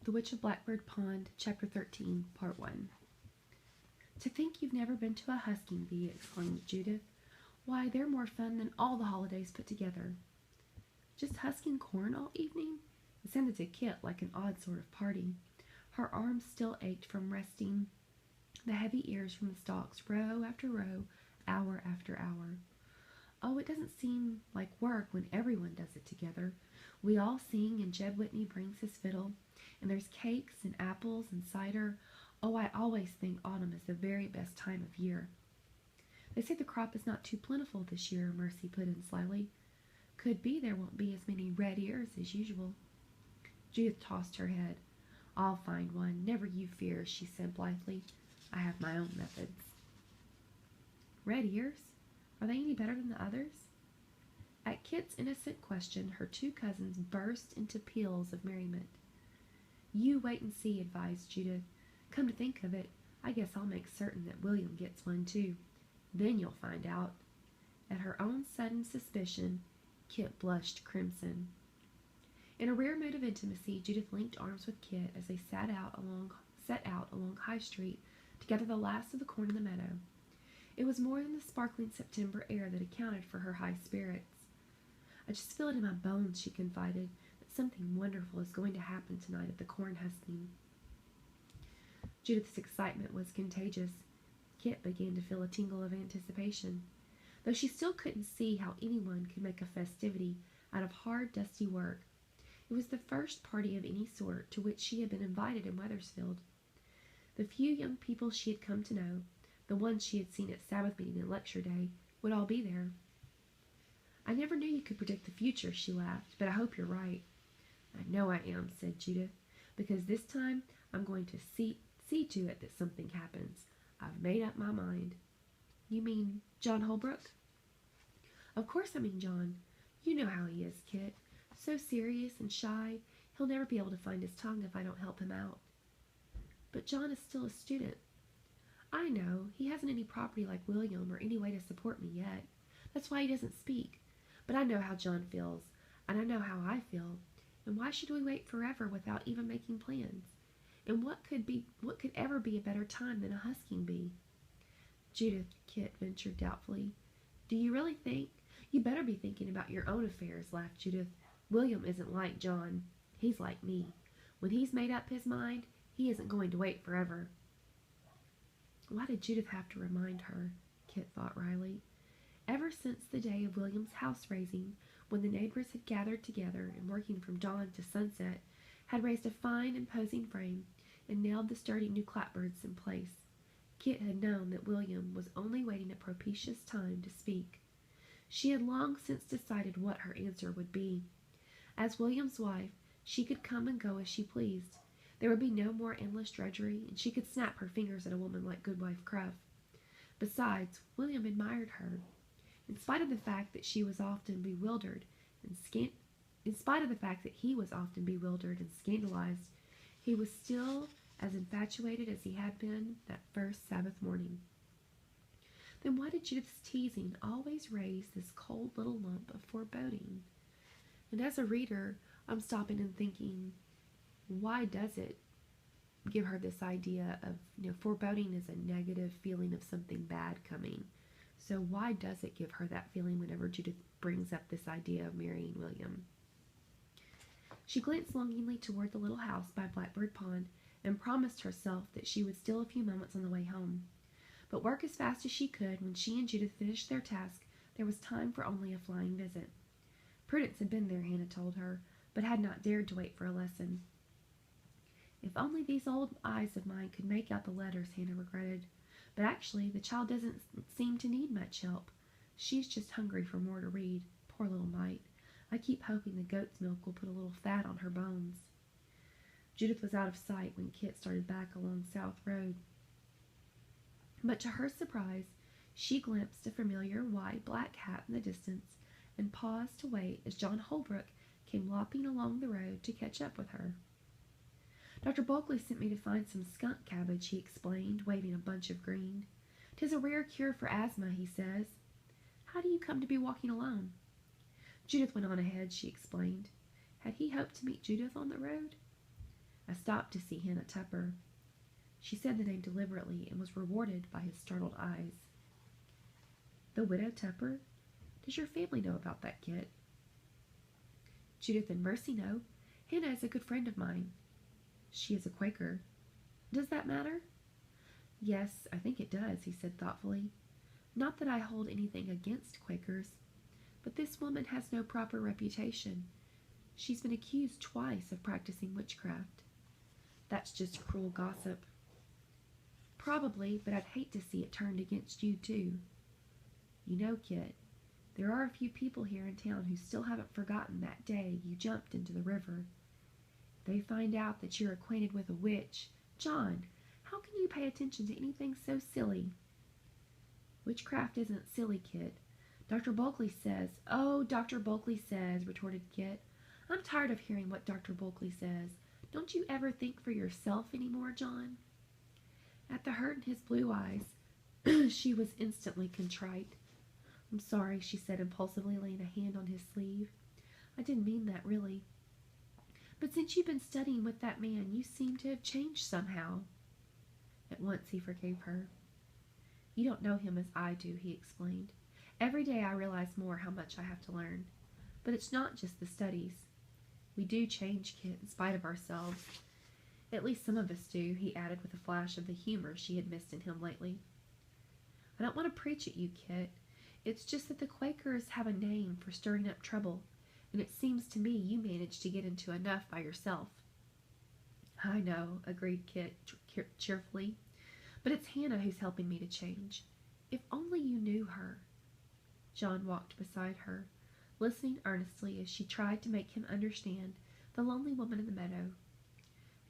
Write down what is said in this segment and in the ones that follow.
The Witch of Blackbird Pond, Chapter 13, Part 1. "To think you've never been to a husking bee," exclaimed Judith. "Why, they're more fun than all the holidays put together." "Just husking corn all evening?" It sounded to Kit like an odd sort of party. Her arms still ached from resting the heavy ears from the stalks, row after row, hour after hour. "Oh, it doesn't seem like work when everyone does it together. We all sing, and Jed Whitney brings his fiddle, and there's cakes and apples and cider. Oh, I always think autumn is the very best time of year." "They say the crop is not too plentiful this year," Mercy put in slyly. "Could be there won't be as many red ears as usual." Judith tossed her head. "I'll find one, never you fear," she said blithely. "I have my own methods." "Red ears? Are they any better than the others?" At Kit's innocent question, her two cousins burst into peals of merriment. "You wait and see," advised Judith. "Come to think of it, I guess I'll make certain that William gets one too. Then you'll find out." At her own sudden suspicion, Kit blushed crimson. In a rare mood of intimacy, Judith linked arms with Kit as they set out along High Street to gather the last of the corn in the meadow. It was more than the sparkling September air that accounted for her high spirits. "I just feel it in my bones," she confided, "that something wonderful is going to happen tonight at the corn husking." Judith's excitement was contagious. Kit began to feel a tingle of anticipation, though she still couldn't see how anyone could make a festivity out of hard, dusty work. It was the first party of any sort to which she had been invited in Wethersfield. The few young people she had come to know, the ones she had seen at Sabbath meeting and lecture day, would all be there. "I never knew you could predict the future," she laughed, "but I hope you're right." "I know I am," said Judith, "because this time I'm going to see to it that something happens. I've made up my mind." "You mean John Holbrook?" "Of course I mean John. You know how he is, Kit. So serious and shy, he'll never be able to find his tongue if I don't help him out." "But John is still a student." "I know. He hasn't any property like William or any way to support me yet. That's why he doesn't speak. But I know how John feels, and I know how I feel. And why should we wait forever without even making plans? And what could ever be a better time than a husking bee?" "Judith," Kit ventured doubtfully, "do you really think—" "You better be thinking about your own affairs," laughed Judith. "William isn't like John. He's like me. When he's made up his mind, he isn't going to wait forever." Why did Judith have to remind her? Kit thought wryly. Ever since the day of William's house raising, when the neighbors had gathered together and, working from dawn to sunset, had raised a fine, imposing frame and nailed the sturdy new clapboards in place, Kit had known that William was only waiting a propitious time to speak. She had long since decided what her answer would be. As William's wife, she could come and go as she pleased. There would be no more endless drudgery, and she could snap her fingers at a woman like Goodwife Cruff. Besides, William admired her. In spite of the fact that he was often bewildered and scandalized, he was still as infatuated as he had been that first Sabbath morning. Then why did Judith's teasing always raise this cold little lump of foreboding? And as a reader, I'm stopping and thinking, why does it give her this idea of, foreboding is a negative feeling of something bad coming. So why does it give her that feeling whenever Judith brings up this idea of marrying William? She glanced longingly toward the little house by Blackbird Pond and promised herself that she would steal a few moments on the way home. But work as fast as she could, when she and Judith finished their task, there was time for only a flying visit. Prudence had been there, Hannah told her, but had not dared to wait for a lesson. If only these old eyes of mine could make out the letters, Hannah regretted. But actually, the child doesn't seem to need much help. She's just hungry for more to read. Poor little mite. I keep hoping the goat's milk will put a little fat on her bones. Judith was out of sight when Kit started back along South Road. But to her surprise, she glimpsed a familiar white-black hat in the distance and paused to wait as John Holbrook came lopping along the road to catch up with her. "Dr. Bulkley sent me to find some skunk cabbage," he explained, waving a bunch of green. "'Tis a rare cure for asthma, he says. How do you come to be walking alone?" Judith went on ahead, she explained. Had he hoped to meet Judith on the road? I stopped to see Hannah Tupper. She said the name deliberately and was rewarded by his startled eyes. The widow Tupper? Does your family know about that, Kit? Judith and Mercy know. Hannah is a good friend of mine. She is a Quaker. Does that matter? Yes, I think it does, he said thoughtfully. Not that I hold anything against Quakers, but this woman has no proper reputation. She's been accused twice of practicing witchcraft. That's just cruel gossip. Probably, but I'd hate to see it turned against you, too. You know, Kit, there are a few people here in town who still haven't forgotten that day you jumped into the river. They find out that you're acquainted with a witch. John, how can you pay attention to anything so silly? Witchcraft isn't silly, Kit. Dr. Bulkley says. Oh, Dr. Bulkley says, retorted Kit. I'm tired of hearing what Dr. Bulkley says. Don't you ever think for yourself any more, John? At the hurt in his blue eyes, she was instantly contrite. I'm sorry, she said impulsively, laying a hand on his sleeve. I didn't mean that, really. But since you've been studying with that man, you seem to have changed somehow. At once he forgave her. You don't know him as I do, he explained. Every day I realize more how much I have to learn. But it's not just the studies. We do change, Kit, in spite of ourselves. At least some of us do, he added with a flash of the humor she had missed in him lately. I don't want to preach at you, Kit. It's just that the Quakers have a name for stirring up trouble, and it seems to me you managed to get into enough by yourself. I know, agreed Kit cheerfully, but it's Hannah who's helping me to change. If only you knew her. John walked beside her, listening earnestly as she tried to make him understand the lonely woman in the meadow.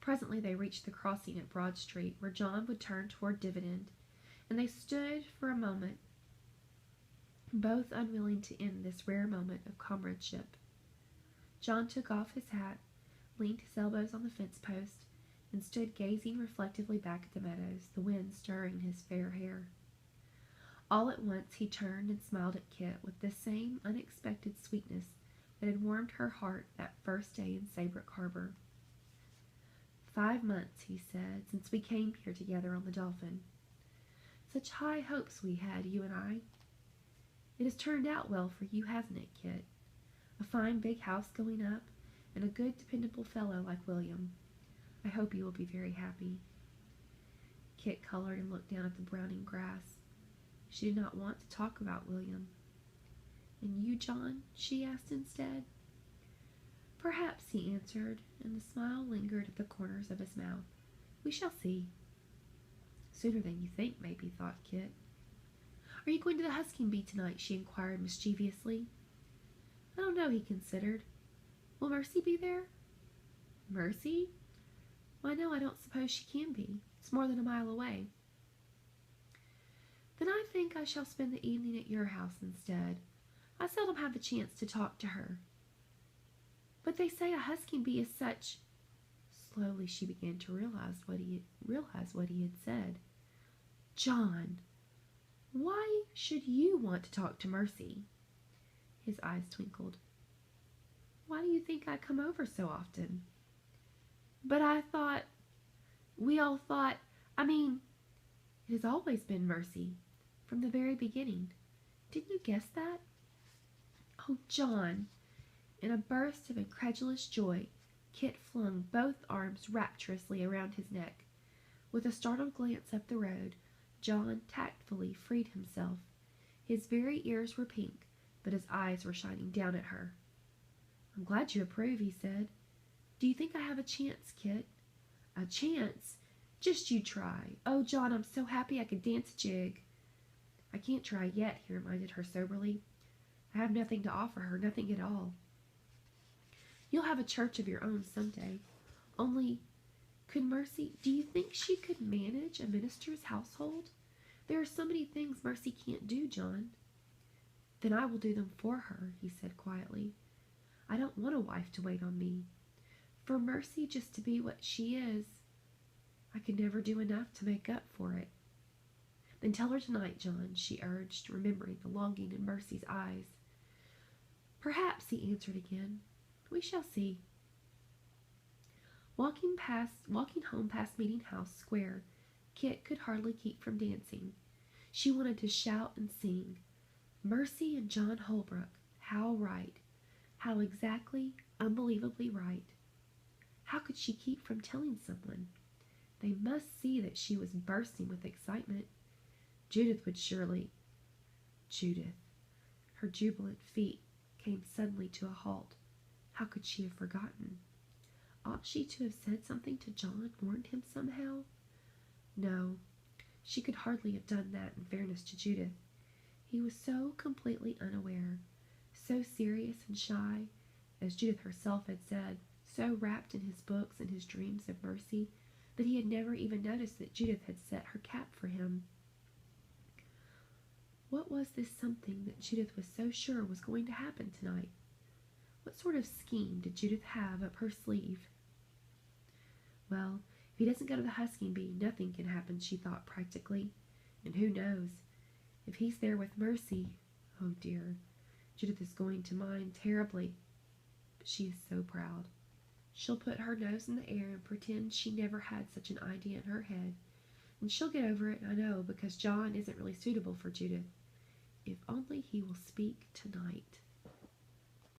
Presently they reached the crossing at Broad Street, where John would turn toward Dividend, and they stood for a moment, both unwilling to end this rare moment of comradeship. John took off his hat, leaned his elbows on the fence post, and stood gazing reflectively back at the meadows, the wind stirring his fair hair. All at once he turned and smiled at Kit with the same unexpected sweetness that had warmed her heart that first day in Saybrook Harbor. 5 months, he said, since we came here together on the Dolphin. Such high hopes we had, you and I. It has turned out well for you, hasn't it, Kit? A fine big house going up, and a good dependable fellow like William. I hope you will be very happy. Kit colored and looked down at the browning grass. She did not want to talk about William. And you, John? She asked instead. Perhaps, he answered, and the smile lingered at the corners of his mouth. We shall see. Sooner than you think, maybe, thought Kit. Are you going to the husking bee tonight? She inquired mischievously. I don't know, he considered. Will Mercy be there? Mercy? Why, no, I don't suppose she can be. It's more than a mile away. Then I think I shall spend the evening at your house instead. I seldom have the chance to talk to her. But they say a husking bee is such... Slowly she began to realize what he had said. John, why should you want to talk to Mercy? His eyes twinkled. Why do you think I come over so often? But we all thought, it has always been Mercy, from the very beginning. Didn't you guess that? Oh, John! In a burst of incredulous joy, Kit flung both arms rapturously around his neck. With a startled glance up the road, John tactfully freed himself. His very ears were pink, but his eyes were shining down at her. I'm glad you approve, he said. Do you think I have a chance, Kit? A chance? Just you try. Oh, John, I'm so happy I could dance a jig. I can't try yet, he reminded her soberly. I have nothing to offer her, nothing at all. You'll have a church of your own someday. Only, do you think she could manage a minister's household? There are so many things Mercy can't do, John. Then I will do them for her, he said quietly. I don't want a wife to wait on me. For Mercy just to be what she is, I could never do enough to make up for it. Then tell her tonight, John, she urged, remembering the longing in Mercy's eyes. Perhaps, he answered again. We shall see. Walking home past Meeting House Square, Kit could hardly keep from dancing. She wanted to shout and sing. Mercy and John Holbrook, how right, how exactly, unbelievably right. How could she keep from telling someone? They must see that she was bursting with excitement. Judith would surely. Judith. Her jubilant feet came suddenly to a halt. How could she have forgotten? Ought she to have said something to John, warned him somehow? No, she could hardly have done that in fairness to Judith. He was so completely unaware, so serious and shy, as Judith herself had said, so wrapped in his books and his dreams of mercy, that he had never even noticed that Judith had set her cap for him. What was this something that Judith was so sure was going to happen tonight? What sort of scheme did Judith have up her sleeve? Well, if he doesn't go to the husking bee, nothing can happen, she thought practically. And who knows? If he's there with Mercy, oh dear, Judith is going to mind terribly. But she is so proud. She'll put her nose in the air and pretend she never had such an idea in her head. And she'll get over it, I know, because John isn't really suitable for Judith. If only he will speak tonight.